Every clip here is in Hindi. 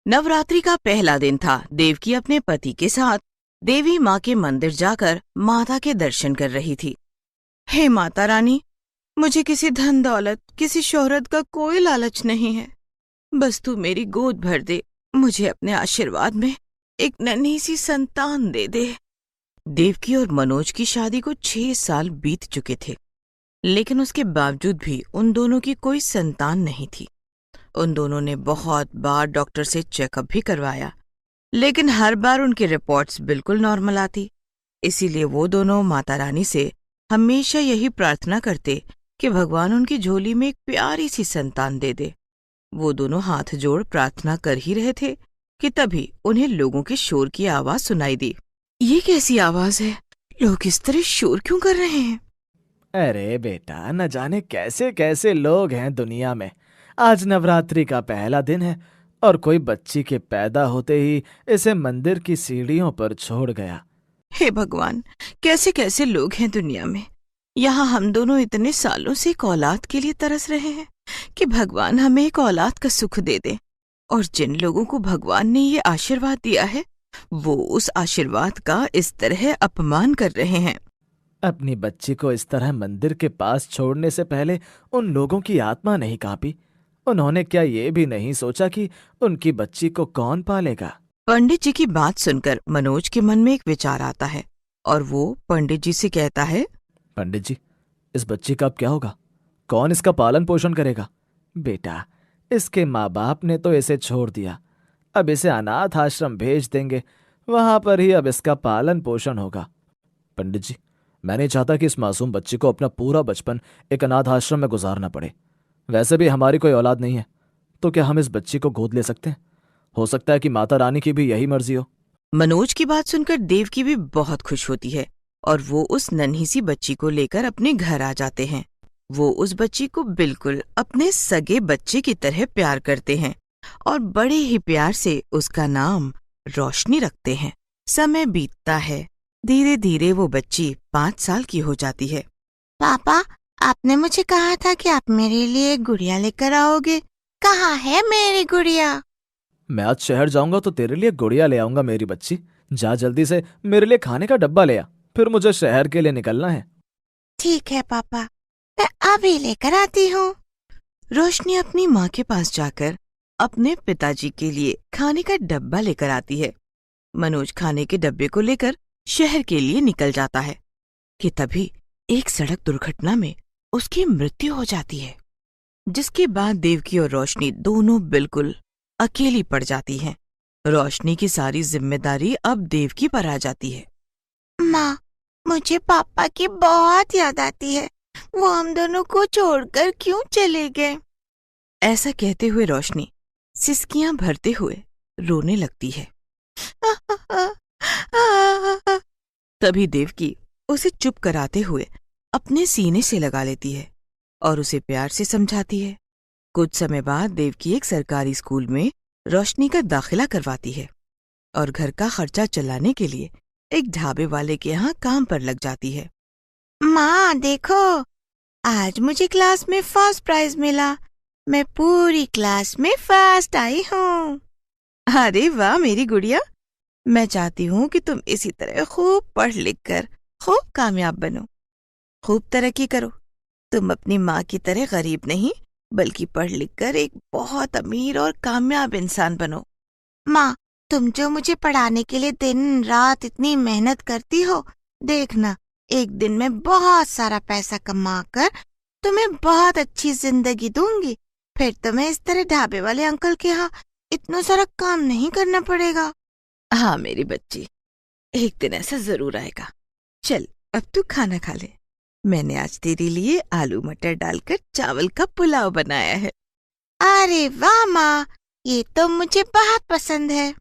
नवरात्रि का पहला दिन था। देवकी अपने पति के साथ देवी माँ के मंदिर जाकर माता के दर्शन कर रही थी। हे माता रानी, मुझे किसी धन दौलत, किसी शोहरत का कोई लालच नहीं है। बस तू मेरी गोद भर दे, मुझे अपने आशीर्वाद में एक नन्ही सी संतान दे दे। देवकी और मनोज की शादी को 6 साल बीत चुके थे, लेकिन उसके बावजूद भी उन दोनों की कोई संतान नहीं थी। उन दोनों ने बहुत बार डॉक्टर से चेकअप भी करवाया, लेकिन हर बार उनकी रिपोर्ट्स बिल्कुल नॉर्मल आती। इसीलिए वो दोनों माता रानी से हमेशा यही प्रार्थना करते कि भगवान उनकी झोली में एक प्यारी सी संतान दे दे। वो दोनों हाथ जोड़ प्रार्थना कर ही रहे थे कि तभी उन्हें लोगों के शोर की आवाज सुनाई दी। ये कैसी आवाज है? लोग इस तरह शोर क्यों कर रहे हैं? अरे बेटा, न जाने कैसे कैसे लोग हैं दुनिया में। आज नवरात्रि का पहला दिन है और कोई बच्ची के पैदा होते ही इसे मंदिर की सीढ़ियों पर छोड़ गया। हे भगवान, कैसे कैसे लोग हैं दुनिया में। यहाँ हम दोनों इतने सालों से एक औलाद के लिए तरस रहे हैं कि भगवान हमें एक औलाद का सुख दे दे। और जिन लोगों को भगवान ने ये आशीर्वाद दिया है, वो उस आशीर्वाद का इस तरह अपमान कर रहे हैं। अपनी बच्ची को इस तरह मंदिर के पास छोड़ने से पहले उन लोगों की आत्मा नहीं कांपी? उन्होंने क्या ये भी नहीं सोचा कि उनकी बच्ची को कौन पालेगा? पंडित जी की बात सुनकर मनोज के मन में एक विचार आता है और वो पंडित जी से कहता है, पंडित जी, इस बच्ची का अब क्या होगा? कौन इसका पालन पोषण करेगा? बेटा, इसके माँ बाप ने तो इसे छोड़ दिया, अब इसे अनाथ आश्रम भेज देंगे, वहां पर ही अब इसका पालन पोषण होगा। पंडित जी, मैं नहीं चाहता कि इस मासूम बच्ची को अपना पूरा बचपन एक अनाथ आश्रम में गुजारना पड़े। वैसे भी हमारी कोई औलाद नहीं है, तो क्या हम इस बच्ची को गोद ले सकते हैं? हो सकता है कि माता रानी की भी यही मर्जी हो। मनोज की बात सुनकर देवकी भी बहुत खुश होती है और वो उस नन्ही सी बच्ची को लेकर अपने घर आ जाते हैं। वो उस बच्ची को बिल्कुल अपने सगे बच्चे की तरह प्यार करते हैं और बड़े ही प्यार से उसका नाम रोशनी रखते हैं। समय बीतता है, धीरे धीरे वो बच्ची 5 साल की हो जाती है। पापा, आपने मुझे कहा था कि आप मेरे लिए एक गुड़िया लेकर आओगे। कहाँ है मेरी गुड़िया? मैं आज शहर जाऊंगा तो तेरे लिए गुड़िया ले आऊंगा मेरी बच्ची। जा जल्दी से मेरे लिए खाने का डब्बा ले आ, फिर मुझे शहर के लिए निकलना है। ठीक है पापा, मैं अभी लेकर आती हूँ। रोशनी अपनी माँ के पास जाकर अपने पिताजी के लिए खाने का डब्बा लेकर आती है। मनोज खाने के डब्बे को लेकर शहर के लिए निकल जाता है कि तभी एक सड़क दुर्घटना में उसकी मृत्यु हो जाती है, जिसके बाद देवकी और रोशनी दोनों बिल्कुल अकेली पड़ जाती हैं। रोशनी की सारी जिम्मेदारी अब देवकी पर आ जाती है। माँ, मुझे पापा की बहुत याद आती है। वो हम दोनों को छोड़कर क्यों चले गए? ऐसा कहते हुए रोशनी सिसकियां भरते हुए रोने लगती है। तभी देवकी उसे चुप कराते हुए अपने सीने से लगा लेती है और उसे प्यार से समझाती है। कुछ समय बाद देवकी एक सरकारी स्कूल में रोशनी का दाखिला करवाती है और घर का खर्चा चलाने के लिए एक ढाबे वाले के यहाँ काम पर लग जाती है। माँ देखो, आज मुझे क्लास में फर्स्ट प्राइज मिला। मैं पूरी क्लास में फर्स्ट आई हूँ। अरे वाह मेरी गुड़िया, मैं चाहती हूँ कि तुम इसी तरह खूब पढ़ लिख कर खूब कामयाब बनो, खूब तरक्की करो। तुम अपनी माँ की तरह गरीब नहीं, बल्कि पढ़ लिख कर एक बहुत अमीर और कामयाब इंसान बनो। माँ, तुम जो मुझे पढ़ाने के लिए दिन रात इतनी मेहनत करती हो, देखना एक दिन में बहुत सारा पैसा कमा कर तुम्हें बहुत अच्छी जिंदगी दूंगी। फिर तुम्हें इस तरह ढाबे वाले अंकल के यहाँ इतना सारा काम नहीं करना पड़ेगा। हाँ मेरी बच्ची, एक दिन ऐसा जरूर आएगा। चल अब तू खाना खा ले। मैंने आज तेरे लिए आलू मटर डालकर चावल का पुलाव बनाया है। अरे वाह माँ, ये तो मुझे बहुत पसंद है।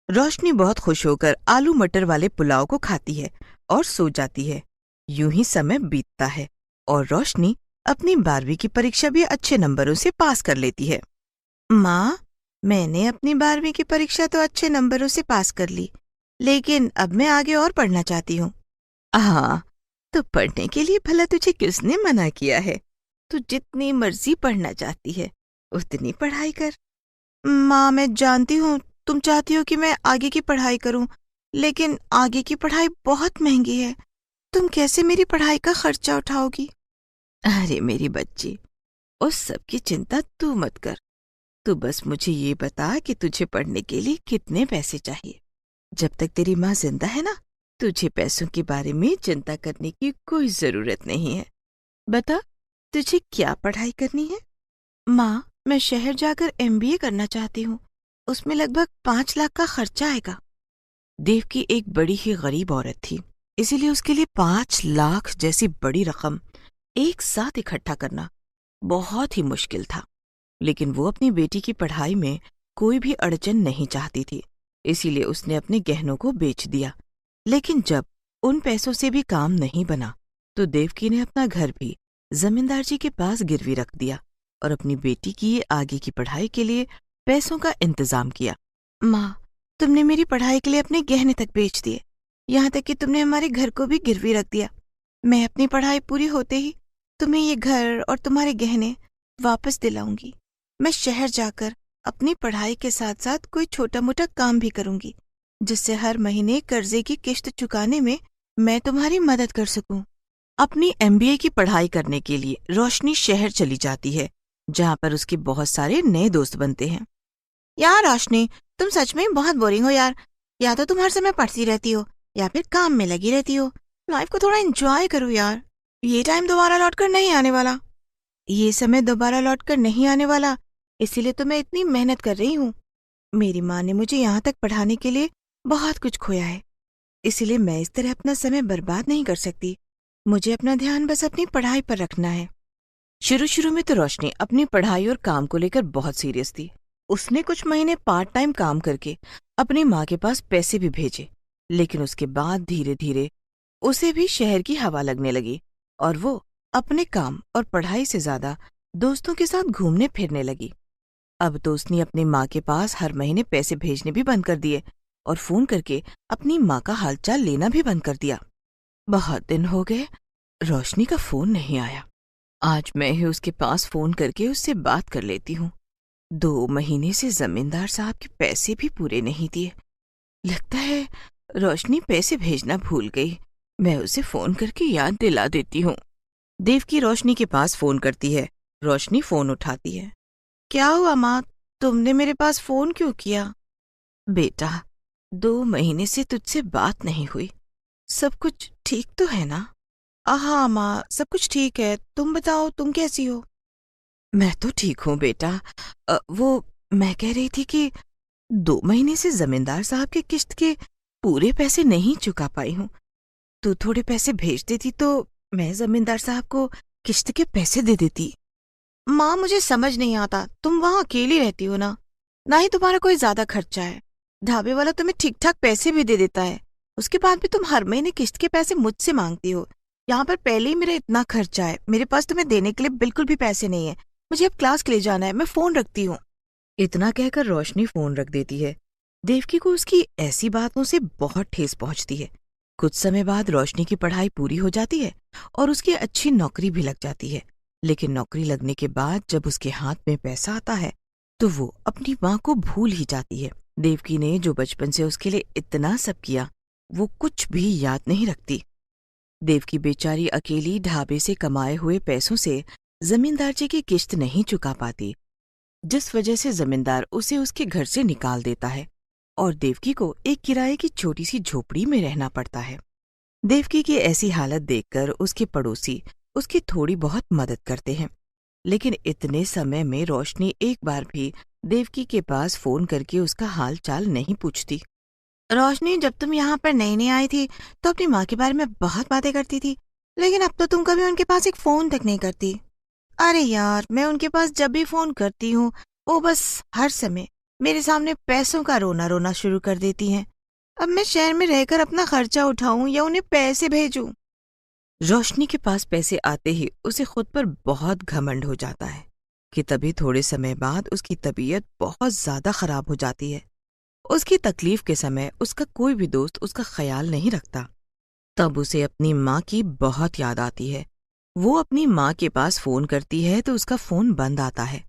रोशनी बहुत खुश होकर आलू मटर वाले पुलाव को खाती है और सो जाती है। यूं ही समय बीतता है और रोशनी अपनी 12वीं की परीक्षा भी अच्छे नंबरों से पास कर लेती है। माँ, मैंने अपनी 12वीं की परीक्षा तो अच्छे नंबरों से पास कर ली, लेकिन अब मैं आगे और पढ़ना चाहती हूँ। हाँ, तो पढ़ने के लिए भला तुझे किसने मना किया है? तू जितनी मर्जी पढ़ना चाहती है उतनी पढ़ाई कर। माँ, मैं जानती हूँ तुम चाहती हो कि मैं आगे की पढ़ाई करूँ, लेकिन आगे की पढ़ाई बहुत महंगी है। तुम कैसे मेरी पढ़ाई का खर्चा उठाओगी? अरे मेरी बच्ची, उस सब की चिंता तू मत कर। तू बस मुझे ये बता कि तुझे पढ़ने के लिए कितने पैसे चाहिए। जब तक तेरी माँ जिंदा है ना, तुझे पैसों के बारे में चिंता करने की कोई जरूरत नहीं है। बता, तुझे क्या पढ़ाई करनी है? माँ, मैं शहर जाकर MBA करना चाहती हूँ। उसमें लगभग 5 लाख का खर्चा आएगा। देवकी एक बड़ी ही गरीब औरत थी, इसीलिए उसके लिए 5 लाख जैसी बड़ी रकम एक साथ इकट्ठा करना बहुत ही मुश्किल था। लेकिन वो अपनी बेटी की पढ़ाई में कोई भी अड़चन नहीं चाहती थी, इसीलिए उसने अपने गहनों को बेच दिया। लेकिन जब उन पैसों से भी काम नहीं बना, तो देवकी ने अपना घर भी जमींदार जी के पास गिरवी रख दिया और अपनी बेटी की आगे की पढ़ाई के लिए पैसों का इंतजाम किया। माँ, तुमने मेरी पढ़ाई के लिए अपने गहने तक बेच दिए, यहाँ तक कि तुमने हमारे घर को भी गिरवी रख दिया। मैं अपनी पढ़ाई पूरी होते ही तुम्हें ये घर और तुम्हारे गहने वापस दिलाऊंगी। मैं शहर जाकर अपनी पढ़ाई के साथ साथ कोई छोटा मोटा काम भी करूंगी, जिससे हर महीने कर्जे की किश्त चुकाने में मैं तुम्हारी मदद कर सकूं। अपनी MBA की पढ़ाई करने के लिए रोशनी शहर चली जाती है, जहाँ पर उसके बहुत सारे नए दोस्त बनते हैं। यार रोशनी, तुम सच में बहुत बोरिंग हो यार। या तो तुम हर समय पढ़ती रहती हो या फिर काम में लगी रहती हो। लाइफ को थोड़ा एंजॉय करो यार। ये टाइम दोबारा लौटकर नहीं आने वाला। ये समय दोबारा लौटकर नहीं आने वाला, इसीलिए तो मैं इतनी मेहनत कर रही हूँ। मेरी माँ ने मुझे यहाँ तक पढ़ाने के लिए बहुत कुछ खोया है, इसीलिए मैं इस तरह अपना समय बर्बाद नहीं कर सकती। मुझे अपना ध्यान बस अपनी पढ़ाई पर रखना है। शुरू में तो रोशनी अपनी पढ़ाई और काम को लेकर बहुत सीरियस थी। उसने कुछ महीने पार्ट टाइम काम करके अपनी माँ के पास पैसे भी भेजे, लेकिन उसके बाद धीरे धीरे उसे भी शहर की हवा लगने लगी और वो अपने काम और पढ़ाई से ज्यादा दोस्तों के साथ घूमने फिरने लगी। अब तो उसने अपनी माँ के पास हर महीने पैसे भेजने भी बंद कर दिए और फोन करके अपनी माँ का हालचाल लेना भी बंद कर दिया। बहुत दिन हो गए, रोशनी का फोन नहीं आया। आज मैं ही उसके पास फोन करके उससे बात कर लेती हूँ। 2 महीने से जमींदार साहब के पैसे भी पूरे नहीं दिए। लगता है रोशनी पैसे भेजना भूल गई। मैं उसे फोन करके याद दिला देती हूँ। देवकी रोशनी के पास फोन करती है। रोशनी फोन उठाती है। क्या हुआ माँ, तुमने मेरे पास फोन क्यों किया? बेटा, 2 महीने से तुझसे बात नहीं हुई। सब कुछ ठीक तो है ना? हाँ माँ, सब कुछ ठीक है। तुम बताओ, तुम कैसी हो? मैं तो ठीक हूँ बेटा। वो मैं कह रही थी कि 2 महीने से जमींदार साहब के किश्त के पूरे पैसे नहीं चुका पाई हूँ। तू थोड़े पैसे भेज देती तो मैं जमींदार साहब को किश्त के पैसे दे देती। माँ, मुझे समझ नहीं आता, तुम वहाँ अकेली रहती हो ना ही तुम्हारा कोई ज्यादा खर्चा है। ढाबे वाला तुम्हें ठीक ठाक पैसे भी दे देता है, उसके बाद भी तुम हर महीने किश्त के पैसे मुझसे मांगती हो। यहाँ पर पहले ही मेरा इतना खर्चा है, मेरे पास तुम्हें देने के लिए बिल्कुल भी पैसे नहीं है। मुझे अब क्लास के लिए जाना है, मैं फोन रखती हूँ। इतना कहकर रोशनी फोन रख देती है। देवकी को उसकी ऐसी बातों से बहुत ठेस पहुंचती है। कुछ समय बाद रोशनी की पढ़ाई पूरी हो जाती है और उसकी अच्छी नौकरी भी लग जाती है। लेकिन नौकरी लगने के बाद जब उसके हाथ में पैसा आता है तो वो अपनी माँ को भूल ही जाती है। देवकी ने जो बचपन से उसके लिए इतना सब किया, वो कुछ भी याद नहीं रखती। देवकी बेचारी अकेली ढाबे से कमाए हुए पैसों से जमींदार जी की किश्त नहीं चुका पाती, जिस वजह से जमींदार उसे उसके घर से निकाल देता है और देवकी को एक किराए की छोटी सी झोपड़ी में रहना पड़ता है। देवकी की ऐसी हालत देखकर उसके पड़ोसी उसकी थोड़ी बहुत मदद करते हैं, लेकिन इतने समय में रोशनी एक बार भी देवकी के पास फोन करके उसका हाल चाल नहीं पूछती। रोशनी, जब तुम यहाँ पर नई नई आई थी तो अपनी माँ के बारे में बहुत बातें करती थी, लेकिन अब तो तुम कभी उनके पास एक फोन तक नहीं करती। अरे यार, मैं उनके पास जब भी फोन करती हूँ वो बस हर समय मेरे सामने पैसों का रोना रोना शुरू कर देती हैं। अब मैं शहर में रहकर अपना खर्चा उठाऊं या उन्हें पैसे भेजूं? रोशनी के पास पैसे आते ही उसे खुद पर बहुत घमंड हो जाता है कि तभी थोड़े समय बाद उसकी तबीयत बहुत ज्यादा खराब हो जाती है। उसकी तकलीफ के समय उसका कोई भी दोस्त उसका ख्याल नहीं रखता। तब उसे अपनी माँ की बहुत याद आती है। वो अपनी माँ के पास फोन करती है तो उसका फोन बंद आता है।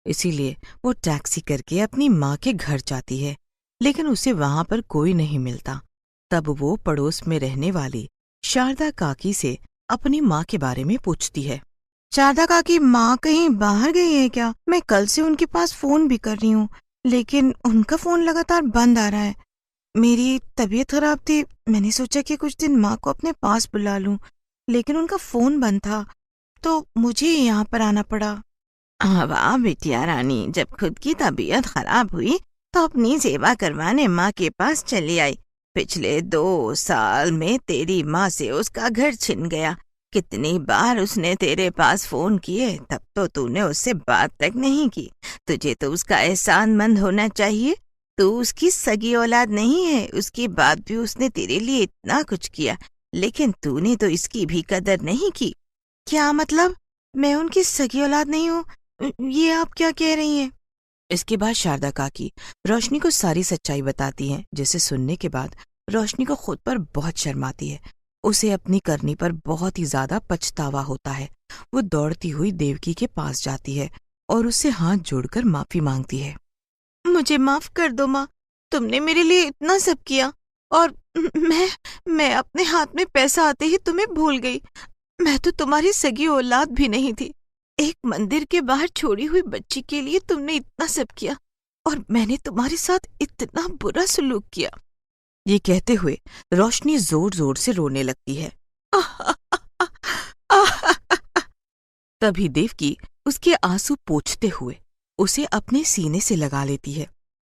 इसीलिए वो टैक्सी करके अपनी माँ के घर जाती है, लेकिन उसे वहां पर कोई नहीं मिलता। तब वो पड़ोस में रहने वाली शारदा काकी से अपनी माँ के बारे में पूछती है। शारदा काकी, माँ कहीं बाहर गई है क्या? मैं कल से उनके पास फोन भी कर रही हूँ, लेकिन उनका फोन लगातार बंद आ रहा है। मेरी तबीयत खराब थी, मैंने सोचा कि कुछ दिन माँ को अपने पास बुला लूं, लेकिन उनका फोन बंद था, तो मुझे यहाँ पर आना पड़ा। वाह बिटिया रानी, जब खुद की तबीयत खराब हुई तो अपनी सेवा करवाने माँ के पास चली आई। पिछले 2 साल में तेरी माँ से उसका घर छिन गया। कितनी बार उसने तेरे पास फोन किए, तब तो तूने उससे बात तक नहीं की। तुझे तो उसका एहसानमंद होना चाहिए। तू उसकी सगी औलाद नहीं है, उसके बाद भी उसने तेरे लिए इतना कुछ किया, लेकिन तूने तो इसकी भी कदर नहीं की। क्या मतलब? मैं उनकी सगी औलाद नहीं हूँ? ये आप क्या कह रही हैं? इसके बाद शारदा काकी रोशनी को सारी सच्चाई बताती हैं, जिसे सुनने के बाद रोशनी को खुद पर बहुत शर्म आती है। उसे अपनी करनी पर बहुत ही ज्यादा पछतावा होता है। वो दौड़ती हुई देवकी के पास जाती है और उससे हाथ जोड़कर माफी मांगती है। मुझे माफ कर दो माँ, तुमने मेरे लिए इतना सब किया और मैं अपने हाथ में पैसा आते ही तुम्हें भूल गई। मैं तो तुम्हारी सगी औलाद भी नहीं थी। एक मंदिर के बाहर छोड़ी हुई बच्ची के लिए तुमने इतना सब किया और मैंने तुम्हारे साथ इतना बुरा सलूक किया। ये कहते हुए रोशनी जोर जोर से रोने लगती है। तभी देवकी उसके आंसू पोंछते हुए उसे अपने सीने से लगा लेती है।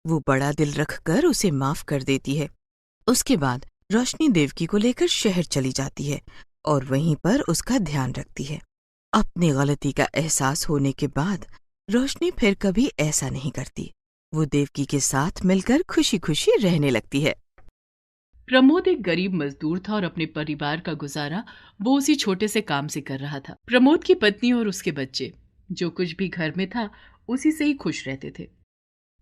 वो बड़ा दिल रखकर उसे माफ कर देती है। उसके बाद रोशनी देवकी को लेकर शहर चली जाती है और वहीं पर उसका ध्यान रखती है। अपनी गलती का एहसास होने के बाद रोशनी फिर कभी ऐसा नहीं करती। वो देवकी के साथ मिलकर खुशी खुशी रहने लगती है। प्रमोद एक गरीब मजदूर था और अपने परिवार का गुजारा वो उसी छोटे से काम से कर रहा था। प्रमोद की पत्नी और उसके बच्चे जो कुछ भी घर में था उसी से ही खुश रहते थे।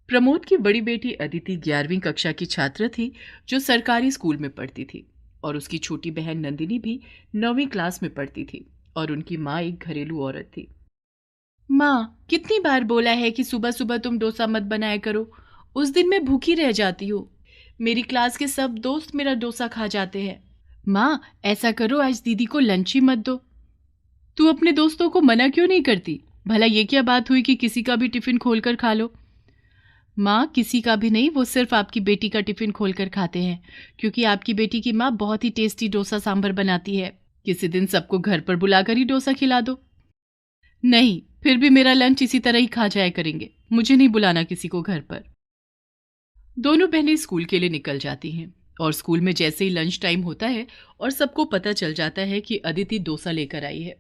प्रमोद की बड़ी बेटी अदिति 11वीं कक्षा की छात्र थी जो सरकारी स्कूल में पढ़ती थी, और उसकी छोटी बहन नंदिनी भी 9वीं क्लास में पढ़ती थी और उनकी माँ एक घरेलू औरत थी। माँ, कितनी बार बोला है कि सुबह सुबह तुम डोसा मत बनाया करो, उस दिन मैं भूखी रह जाती हूँ। मेरी क्लास के सब दोस्त मेरा डोसा खा जाते हैं। माँ, ऐसा करो, आज दीदी को लंच ही मत दो। तू अपने दोस्तों को मना क्यों नहीं करती? भला ये क्या बात हुई कि किसी का भी टिफिन खोलकर खा लो? माँ, किसी का भी नहीं, वो सिर्फ आपकी बेटी का टिफिन खोलकर खाते हैं, क्योंकि आपकी बेटी की माँ बहुत ही टेस्टी डोसा सांभर बनाती है। किसी दिन सबको घर पर बुलाकर ही डोसा खिला दो। नहीं, फिर भी मेरा लंच इसी तरह ही खा जाया करेंगे, मुझे नहीं बुलाना किसी को घर पर। दोनों बहनें स्कूल के लिए निकल जाती हैं और स्कूल में जैसे ही लंच टाइम होता है और सबको पता चल जाता है कि अदिति डोसा लेकर आई है,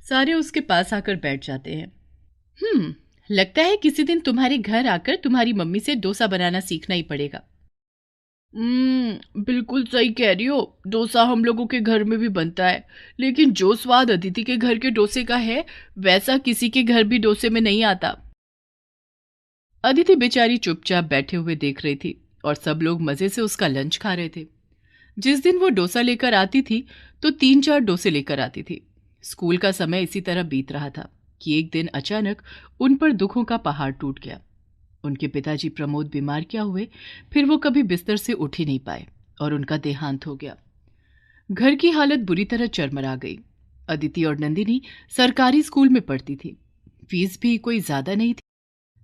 सारे उसके पास आकर बैठ जाते हैं। लगता है किसी दिन तुम्हारे घर आकर तुम्हारी मम्मी से डोसा बनाना सीखना ही पड़ेगा। बिल्कुल सही कह रही हो, डोसा हम लोगों के घर में भी बनता है, लेकिन जो स्वाद अदिति के घर के डोसे का है वैसा किसी के घर भी डोसे में नहीं आता। अदिति बेचारी चुपचाप बैठे हुए देख रही थी और सब लोग मजे से उसका लंच खा रहे थे। जिस दिन वो डोसा लेकर आती थी तो 3-4 डोसे लेकर आती थी। स्कूल का समय इसी तरह बीत रहा था कि एक दिन अचानक उन पर दुखों का पहाड़ टूट गया। उनके पिताजी प्रमोद बीमार क्या हुए, फिर वो कभी बिस्तर से उठ ही नहीं पाए और उनका देहांत हो गया। घर की हालत बुरी तरह चरमरा गई। अदिति और नंदिनी सरकारी स्कूल में पढ़ती थी, फीस भी कोई ज्यादा नहीं थी,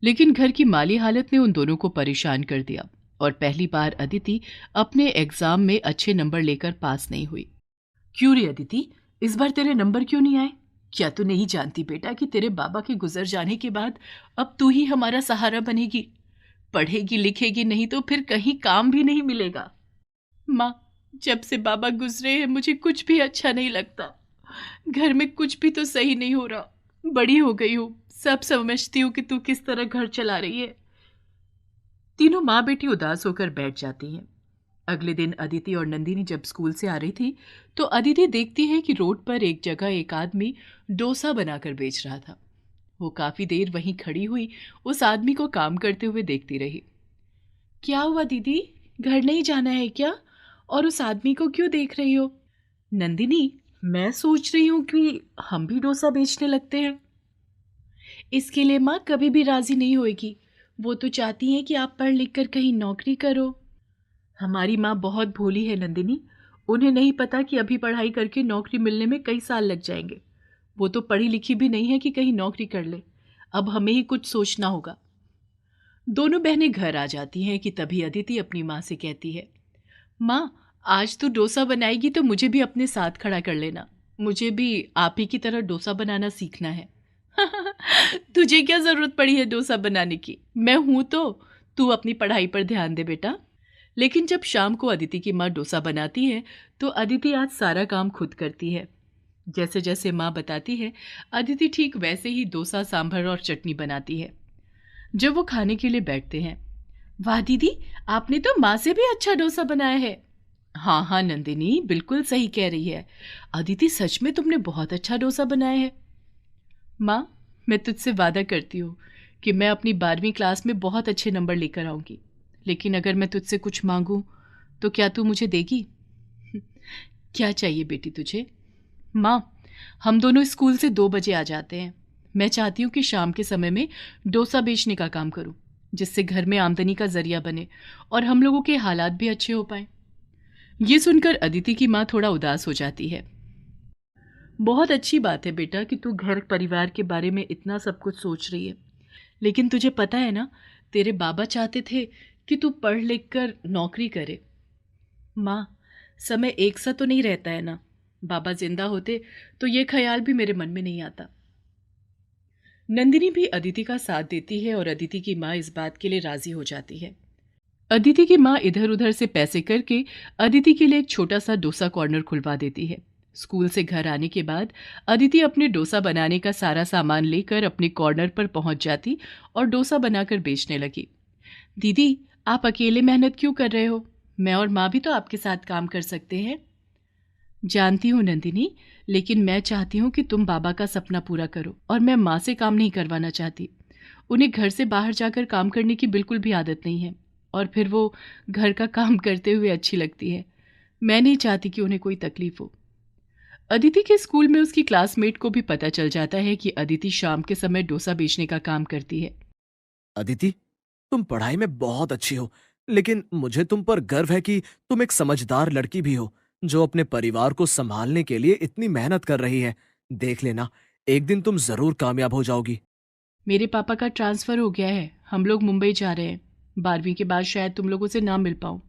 लेकिन घर की माली हालत ने उन दोनों को परेशान कर दिया और पहली बार अदिति अपने एग्जाम में अच्छे नंबर लेकर पास नहीं हुई। क्यों रे अदिति, इस बार तेरे नंबर क्यों नहीं आए? क्या तू नहीं जानती बेटा कि तेरे बाबा के गुजर जाने के बाद अब तू ही हमारा सहारा बनेगी? पढ़ेगी लिखेगी नहीं तो फिर कहीं काम भी नहीं मिलेगा। माँ, जब से बाबा गुजरे हैं मुझे कुछ भी अच्छा नहीं लगता। घर में कुछ भी तो सही नहीं हो रहा। बड़ी हो गई हूँ, सब समझती हूँ कि तू किस तरह घर चला रही है। तीनों माँ बेटी उदास होकर बैठ जाती हैं। अगले दिन अदिति और नंदिनी जब स्कूल से आ रही थी तो अदिति देखती है कि रोड पर एक जगह एक आदमी डोसा बनाकर बेच रहा था। वो काफी देर वहीं खड़ी हुई उस आदमी को काम करते हुए देखती रही। क्या हुआ दीदी, घर नहीं जाना है क्या? और उस आदमी को क्यों देख रही हो? नंदिनी, मैं सोच रही हूँ कि हम भी डोसा बेचने लगते हैं। इसके लिए माँ कभी भी राजी नहीं होगी। वो तो चाहती हैं कि आप पढ़ लिख कर कहीं नौकरी करो। हमारी माँ बहुत भोली है नंदिनी। उन्हें नहीं पता कि अभी पढ़ाई करके नौकरी मिलने में कई साल लग जाएंगे। वो तो पढ़ी लिखी भी नहीं है कि कहीं नौकरी कर ले। अब हमें ही कुछ सोचना होगा। दोनों बहनें घर आ जाती हैं कि तभी अदिति अपनी माँ से कहती है, माँ आज तू डोसा बनाएगी तो मुझे भी अपने साथ खड़ा कर लेना। मुझे भी आप ही की तरह डोसा बनाना सीखना है। तुझे क्या जरूरत पड़ी है डोसा बनाने की? मैं हूं तो। तू अपनी पढ़ाई पर ध्यान दे बेटा। लेकिन जब शाम को अदिति की माँ डोसा बनाती है तो अदिति आज सारा काम खुद करती है। जैसे जैसे माँ बताती है अदिति ठीक वैसे ही डोसा, सांभर और चटनी बनाती है। जब वो खाने के लिए बैठते हैं, वाह दीदी, आपने तो माँ से भी अच्छा डोसा बनाया है। हाँ हाँ नंदिनी, बिल्कुल सही कह रही है अदिति, सच में तुमने बहुत अच्छा डोसा बनाया है। माँ मैं तुझसे वादा करती हूँ कि मैं अपनी 12वीं क्लास में बहुत अच्छे नंबर लेकर आऊँगी। लेकिन अगर मैं तुझसे कुछ मांगूँ तो क्या तू मुझे देगी? क्या चाहिए बेटी तुझे? माँ हम दोनों स्कूल से 2 बजे आ जाते हैं। मैं चाहती हूँ कि शाम के समय में डोसा बेचने का काम करूँ, जिससे घर में आमदनी का जरिया बने और हम लोगों के हालात भी अच्छे हो पाएं। ये सुनकर अदिति की माँ थोड़ा उदास हो जाती है। बहुत अच्छी बात है बेटा कि तू घर परिवार के बारे में इतना सब कुछ सोच रही है, लेकिन तुझे पता है ना, तेरे बाबा चाहते थे कि तू पढ़ लिख कर नौकरी करे। माँ समय एक सा तो नहीं रहता है ना। बाबा जिंदा होते तो ये ख्याल भी मेरे मन में नहीं आता। नंदिनी भी अदिति का साथ देती है और अदिति की माँ इस बात के लिए राजी हो जाती है। अदिति की माँ इधर उधर से पैसे करके अदिति के लिए एक छोटा सा डोसा कॉर्नर खुलवा देती है। स्कूल से घर आने के बाद अदिति अपने डोसा बनाने का सारा सामान लेकर अपने कॉर्नर पर पहुंच जाती और डोसा बनाकर बेचने लगी। दीदी आप अकेले मेहनत क्यों कर रहे हो? मैं और माँ भी तो आपके साथ काम कर सकते हैं। जानती हूँ नंदिनी, लेकिन मैं चाहती हूँ कि तुम बाबा का सपना पूरा करो और मैं माँ से काम नहीं करवाना चाहती। उन्हें घर से बाहर जाकर काम करने की बिल्कुल भी आदत नहीं है और फिर वो घर का काम करते हुए अच्छी लगती है। मैं नहीं चाहती कि उन्हें कोई तकलीफ हो। अदिति के स्कूल में उसकी क्लासमेट को भी पता चल जाता है कि अदिति शाम के समय डोसा बेचने का काम करती है। अदिति, तुम पढ़ाई में बहुत अच्छी हो, लेकिन मुझे तुम पर गर्व है कि तुम एक समझदार लड़की भी हो जो अपने परिवार को संभालने के लिए इतनी मेहनत कर रही है। देख लेना, एक दिन तुम जरूर कामयाब हो जाओगी। मेरे पापा का ट्रांसफर हो गया है, हम लोग मुंबई जा रहे हैं। 12वीं के बाद शायद तुम लोगों से ना मिल पाऊं।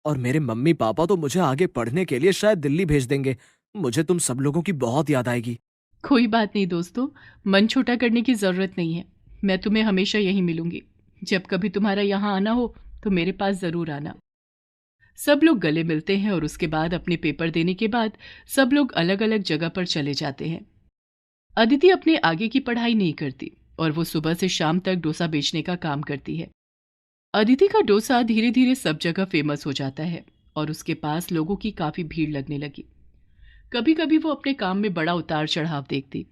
और मेरे मम्मी पापा तो मुझे आगे पढ़ने के लिए शायद दिल्ली भेज देंगे। मुझे तुम सब लोगों की बहुत याद आएगी। कोई बात नहीं दोस्तों, मन छोटा करने की जरूरत नहीं है। मैं तुम्हें हमेशा यहीं मिलूंगी। जब कभी तुम्हारा यहाँ आना हो तो मेरे पास जरूर आना। सब लोग गले मिलते हैं और उसके बाद अपने पेपर देने के बाद सब लोग अलग अलग जगह पर चले जाते हैं। अदिति अपने आगे की पढ़ाई नहीं करती और वो सुबह से शाम तक डोसा बेचने का काम करती है। अदिति का डोसा धीरे धीरे सब जगह फेमस हो जाता है और उसके पास लोगों की काफी भीड़ लगने लगी। कभी कभी वो अपने काम में बड़ा उतार चढ़ाव देखती,